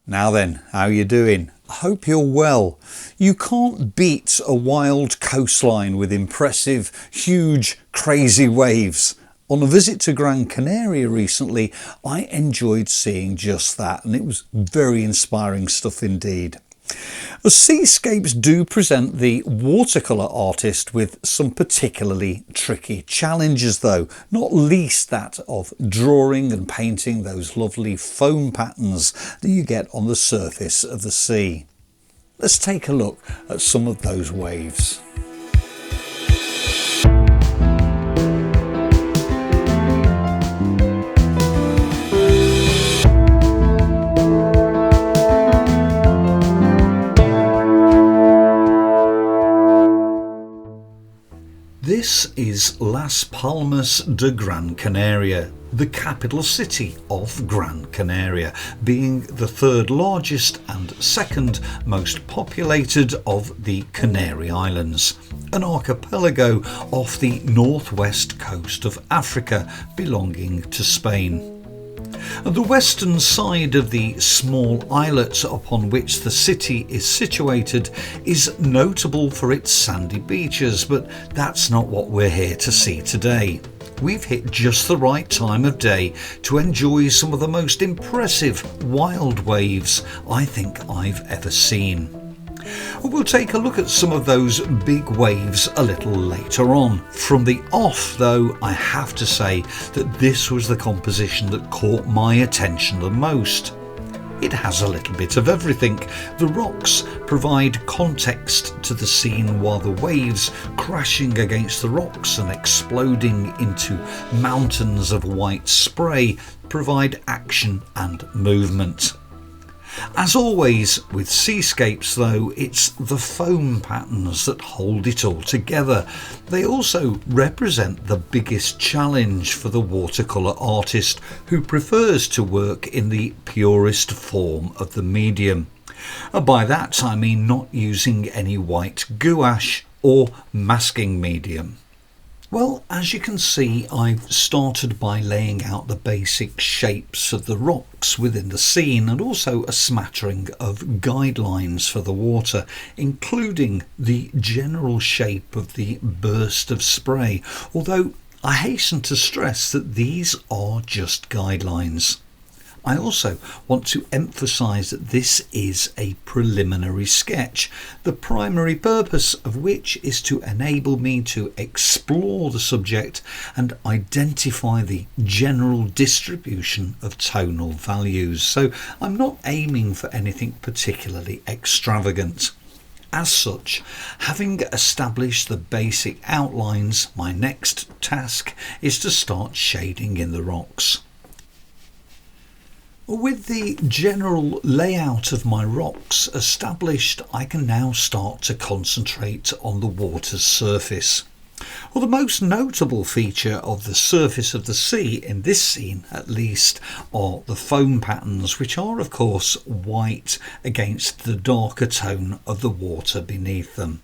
Now then, how you doing? I hope you're well. You can't beat a wild coastline with impressive, huge, crazy waves. On a visit to Gran Canaria recently, I enjoyed seeing just that, and it was very inspiring stuff indeed. The Seascapes do present the watercolour artist with some particularly tricky challenges though, not least that of drawing and painting those lovely foam patterns that you get on the surface of the sea. Let's take a look at some of those waves. This is Las Palmas de Gran Canaria, the capital city of Gran Canaria, being the third largest and second most populated of the Canary Islands, an archipelago off the northwest coast of Africa belonging to Spain. The western side of the small islet upon which the city is situated is notable for its sandy beaches, but that's not what we're here to see today. We've hit just the right time of day to enjoy some of the most impressive wild waves I think I've ever seen. We'll take a look at some of those big waves a little later on. From the off though, I have to say that this was the composition that caught my attention the most. It has a little bit of everything. The rocks provide context to the scene, while the waves crashing against the rocks and exploding into mountains of white spray provide action and movement. As always with Seascapes though, it's the foam patterns that hold it all together. They also represent the biggest challenge for the watercolour artist who prefers to work in the purest form of the medium. By that I mean not using any white gouache or masking medium. Well, as you can see, I've started by laying out the basic shapes of the rocks within the scene and also a smattering of guidelines for the water, including the general shape of the burst of spray, although I hasten to stress that these are just guidelines. I also want to emphasise that this is a preliminary sketch, the primary purpose of which is to enable me to explore the subject and identify the general distribution of tonal values, so I'm not aiming for anything particularly extravagant. As such, having established the basic outlines, my next task is to start shading in the rocks. With the general layout of my rocks established, I can now start to concentrate on the water's surface. Well, the most notable feature of the surface of the sea, in this scene at least, are the foam patterns, which are of course white against the darker tone of the water beneath them.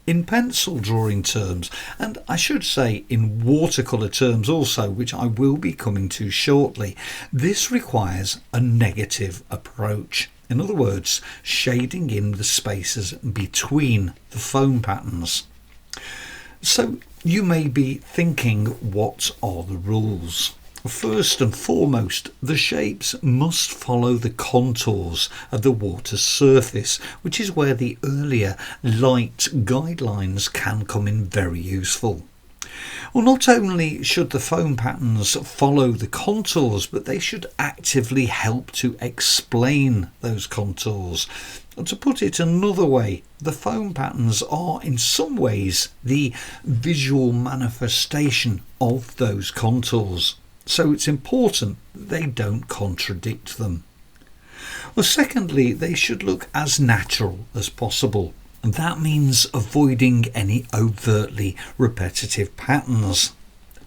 In pencil drawing terms, and I should say in watercolour terms also, which I will be coming to shortly, this requires a negative approach. In other words, shading in the spaces between the foam patterns. So you may be thinking, what are the rules? First and foremost, the shapes must follow the contours of the water's surface, which is where the earlier light guidelines can come in very useful. Well, not only should the foam patterns follow the contours, but they should actively help to explain those contours. And to put it another way, the foam patterns are in some ways the visual manifestation of those contours. So it's important they don't contradict them. Well, secondly, they should look as natural as possible. And that means avoiding any overtly repetitive patterns.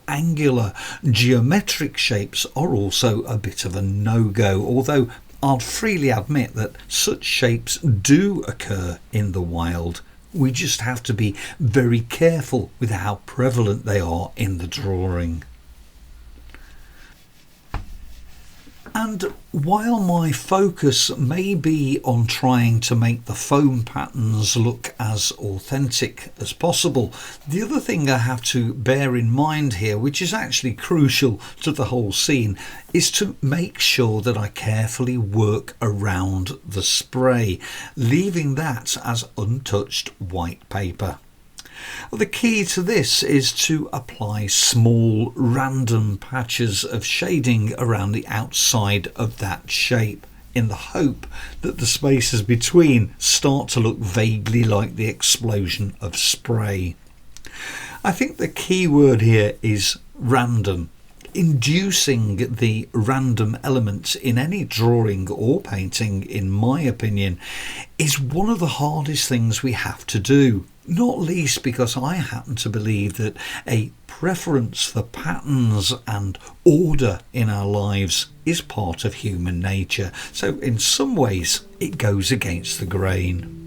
Angular, geometric shapes are also a bit of a no-go, although I'll freely admit that such shapes do occur in the wild. We just have to be very careful with how prevalent they are in the drawing. And while my focus may be on trying to make the foam patterns look as authentic as possible, the other thing I have to bear in mind here, which is actually crucial to the whole scene, is to make sure that I carefully work around the spray, leaving that as untouched white paper. The key to this is to apply small random patches of shading around the outside of that shape, in the hope that the spaces between start to look vaguely like the explosion of spray. I think the key word here is random. Inducing the random elements in any drawing or painting, in my opinion, is one of the hardest things we have to do. Not least because I happen to believe that a preference for patterns and order in our lives is part of human nature. So in some ways it goes against the grain.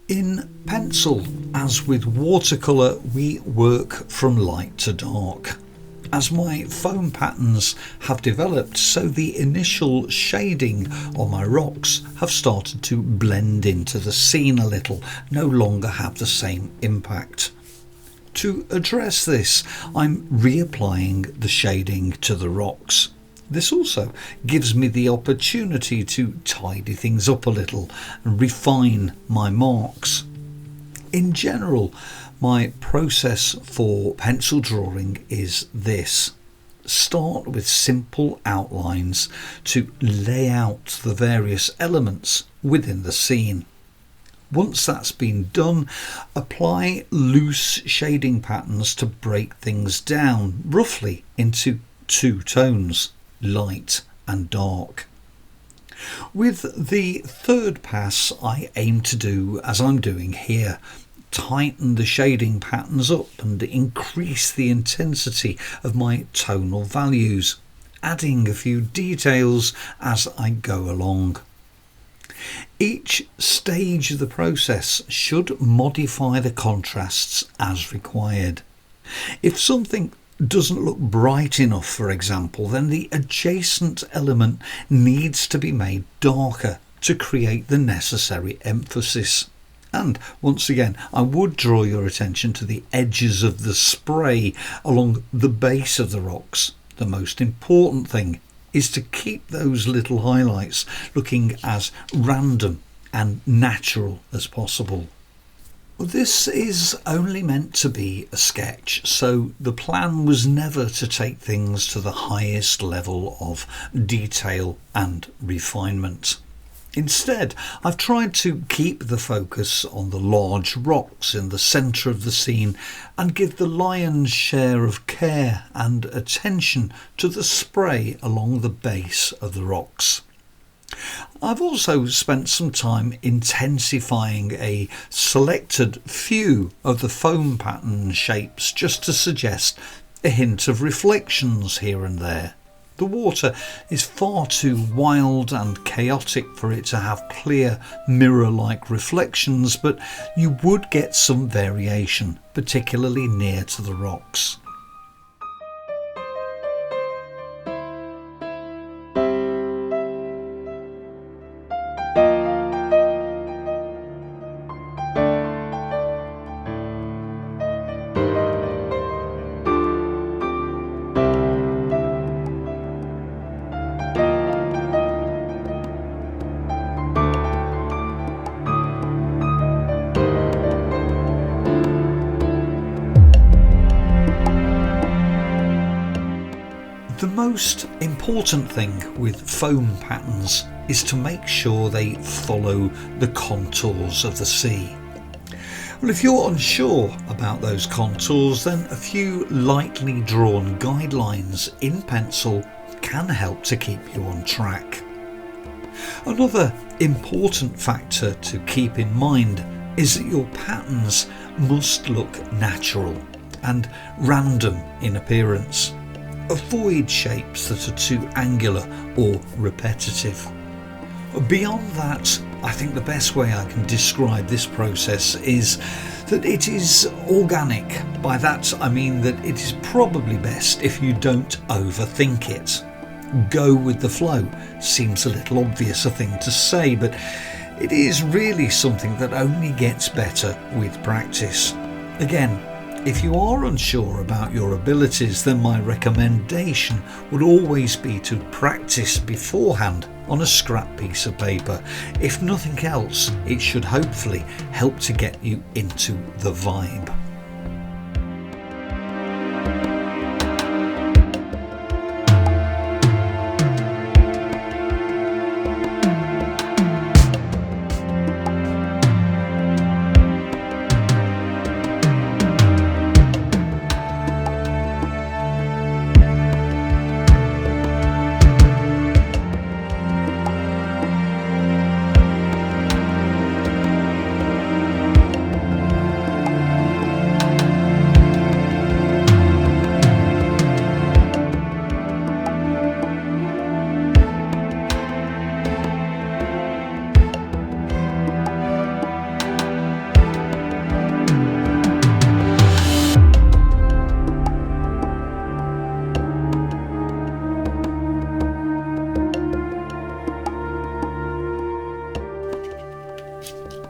In pencil, as with watercolour, we work from light to dark. As my foam patterns have developed, so the initial shading on my rocks have started to blend into the scene a little, no longer have the same impact. To address this, I'm reapplying the shading to the rocks. This also gives me the opportunity to tidy things up a little and refine my marks. In general, my process for pencil drawing is this. Start with simple outlines to lay out the various elements within the scene. Once that's been done, apply loose shading patterns to break things down roughly into two tones, light and dark. With the third pass, I aim to do as I'm doing here. Tighten the shading patterns up and increase the intensity of my tonal values, adding a few details as I go along. Each stage of the process should modify the contrasts as required. If something doesn't look bright enough, for example, then the adjacent element needs to be made darker to create the necessary emphasis. And once again, I would draw your attention to the edges of the spray along the base of the rocks. The most important thing is to keep those little highlights looking as random and natural as possible. This is only meant to be a sketch, so the plan was never to take things to the highest level of detail and refinement. Instead, I've tried to keep the focus on the large rocks in the centre of the scene and give the lion's share of care and attention to the spray along the base of the rocks. I've also spent some time intensifying a selected few of the foam pattern shapes just to suggest a hint of reflections here and there. The water is far too wild and chaotic for it to have clear mirror-like reflections, but you would get some variation, particularly near to the rocks. The most important thing with foam patterns is to make sure they follow the contours of the sea. Well, if you're unsure about those contours, then a few lightly drawn guidelines in pencil can help to keep you on track. Another important factor to keep in mind is that your patterns must look natural and random in appearance. Avoid shapes that are too angular or repetitive. Beyond that, I think the best way I can describe this process is that it is organic. By that I mean that it is probably best if you don't overthink it. Go with the flow seems a little obvious a thing to say, but it is really something that only gets better with practice. Again, if you are unsure about your abilities, then my recommendation would always be to practice beforehand on a scrap piece of paper. If nothing else, it should hopefully help to get you into the vibe.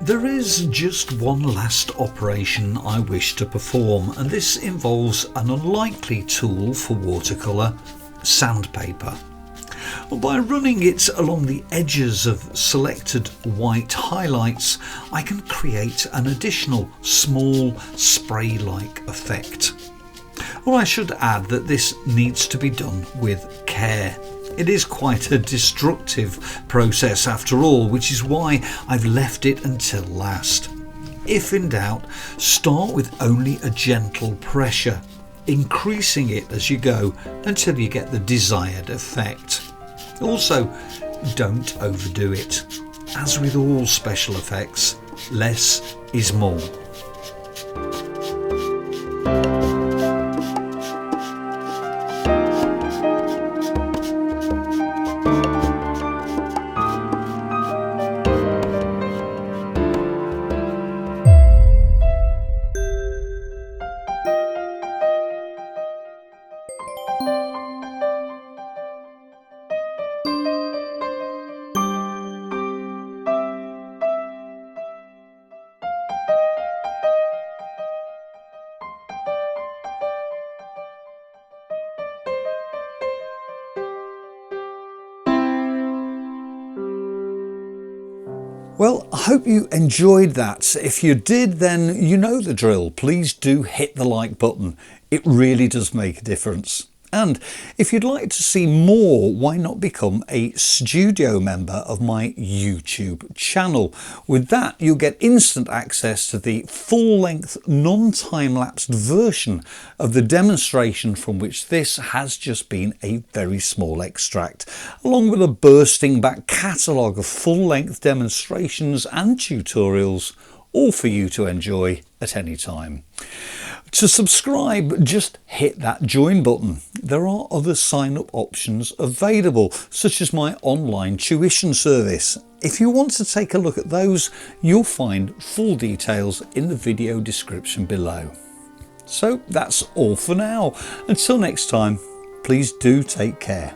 There is just one last operation I wish to perform, and this involves an unlikely tool for watercolour: sandpaper. By running it along the edges of selected white highlights, I can create an additional small spray-like effect. Well, I should add that this needs to be done with care. It is quite a destructive process after all, which is why I've left it until last. If in doubt, start with only a gentle pressure, increasing it as you go until you get the desired effect. Also, don't overdo it. As with all special effects, less is more. Well, I hope you enjoyed that. If you did, then you know the drill. Please do hit the like button. It really does make a difference. And if you'd like to see more, why not become a studio member of my YouTube channel? With that, you'll get instant access to the full-length non-time-lapsed version of the demonstration from which this has just been a very small extract, along with a bursting back catalogue of full-length demonstrations and tutorials, all for you to enjoy at any time. To subscribe, just hit that join button. There are other sign-up options available, such as my online tuition service. If you want to take a look at those, you'll find full details in the video description below. So that's all for now. Until next time, please do take care.